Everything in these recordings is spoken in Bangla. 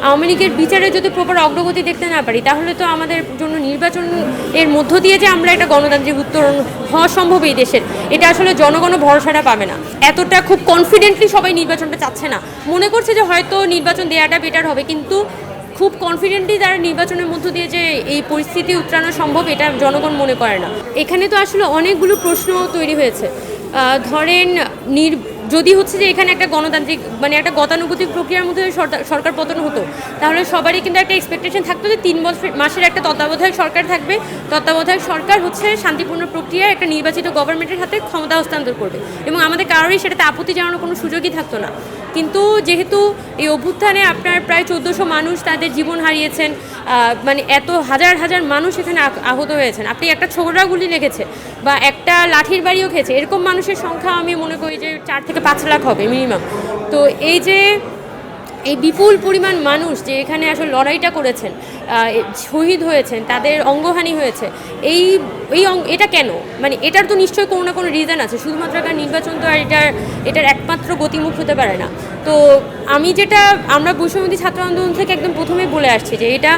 আওয়ামী লীগের বিচারে যদি প্রপার অগ্রগতি দেখতে না পারি, তাহলে তো আমাদের জন্য নির্বাচন এর মধ্য দিয়ে যে আমরা একটা গণতান্ত্রিক উত্তরণ হওয়া সম্ভব এই দেশের, এটা আসলে জনগণও ভরসাটা পাবে না। এতটা খুব কনফিডেন্টলি সবাই নির্বাচনটা চাচ্ছে না, মনে করছে যে হয়তো নির্বাচন দেওয়াটা বেটার হবে, কিন্তু খুব কনফিডেন্টলি তারা নির্বাচনের মধ্য দিয়ে যে এই পরিস্থিতি উত্তরানো সম্ভব এটা জনগণ মনে করে না। এখানে তো আসলে অনেকগুলো প্রশ্ন তৈরি হয়েছে। ধরেন যদি হচ্ছে যে এখানে একটা গণতান্ত্রিক মানে একটা গতানুগতিক প্রক্রিয়ার মধ্যে সরকার পতন হতো, তাহলে সবারই কিন্তু একটা এক্সপেকটেশন থাকতো যে 3 মাসের একটা তত্ত্বাবধায়ক সরকার থাকবে, তত্ত্বাবধায়ক সরকার হচ্ছে শান্তিপূর্ণ প্রক্রিয়ায় একটা নির্বাচিত গভর্নমেন্টের হাতে ক্ষমতা হস্তান্তর করবে, এবং আমাদের কারোরই সেটাতে আপত্তি জানানোর কোনো সুযোগই থাকতো না। কিন্তু যেহেতু এই অভ্যুত্থানে আপনার প্রায় 1400 মানুষ তাদের জীবন হারিয়েছেন, মানে এত হাজার হাজার মানুষ এখানে আহত হয়েছেন, আপনি একটা ছোকরা গুলি লেগেছে বা একটা লাঠির বাড়িও খেয়েছে, এরকম মানুষের সংখ্যা আমি মনে করি যে 4 থেকে 5 লাখ হবে মিনিমাম। তো এই যে এই বিপুল পরিমাণ মানুষ যে এখানে আসলে লড়াইটা করেছেন, শহীদ হয়েছেন, তাদের অঙ্গহানি হয়েছে, এটা কেন? মানে এটার তো নিশ্চয়ই কোনো না কোনো রিজন আছে, শুধুমাত্র একটা নির্বাচন তো আর এটার একমাত্র গতিমুখ হতে পারে না। তো আমরা বৈষম্যবিরোধী ছাত্র আন্দোলন থেকে একদম প্রথমে বলে আসছি যে এটা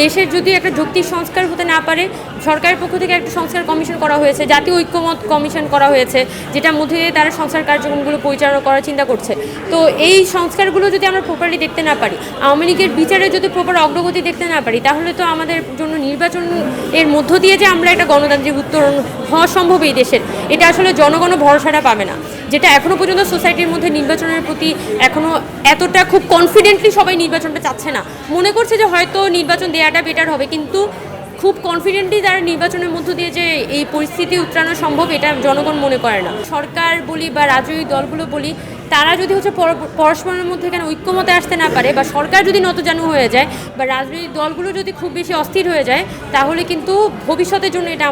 দেশের যদি একটা যৌক্তিক সংস্কার হতে না পারে, সরকারের পক্ষ থেকে একটা সংস্কার কমিশন করা হয়েছে, জাতীয় ঐক্যমত কমিশন করা হয়েছে, যেটার মধ্যে দিয়ে তারা সংস্কার কার্যক্রমগুলো পরিচালনা করার চিন্তা করছে। তো এই সংস্কারগুলো যদি আমরা প্রপারলি দেখতে না পারি, আওয়ামী লীগের বিচারে যদি প্রপার অগ্রগতি দেখতে না পারি, তাহলে তো আমাদের জন্য নির্বাচন এর মধ্য দিয়ে যে আমরা একটা গণতান্ত্রিক উত্তরণ হওয়া সম্ভব এই দেশের, এটা আসলে জনগণও ভরসাটা পাবে না। যেটা এখনও পর্যন্ত সোসাইটির মধ্যে নির্বাচনের প্রতি এখনও এতটা খুব কনফিডেন্টলি সবাই নির্বাচনটা চাচ্ছে না, মনে করছে যে হয়তো নির্বাচন দেওয়াটা বেটার হবে, কিন্তু খুব কনফিডেন্টলি তারা নির্বাচনের মধ্য দিয়ে যে এই পরিস্থিতি উত্তরানো সম্ভব এটা জনগণ মনে করে না। সরকার বলি বা রাজনৈতিক দলগুলো বলি, তারা যদি হচ্ছে পরস্পরের মধ্যে এখানে ঐক্যমতে আসতে না পারে, বা সরকার যদি নতজানু হয়ে যায়, বা রাজনৈতিক দলগুলো যদি খুব বেশি অস্থির হয়ে যায়, তাহলে কিন্তু ভবিষ্যতের জন্য এটা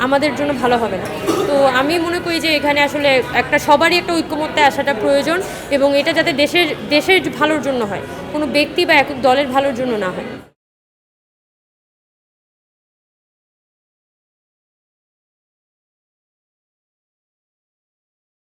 আমাদের জন্য ভালো হবে না। তো আমি মনে করি যে এখানে আসলে সবারই একটা ঐক্যমত্যে আসাটা প্রয়োজন, এবং এটা যাতে দেশের ভালোর জন্য হয়, কোনো ব্যক্তি বা একক দলের ভালোর জন্য না হয়।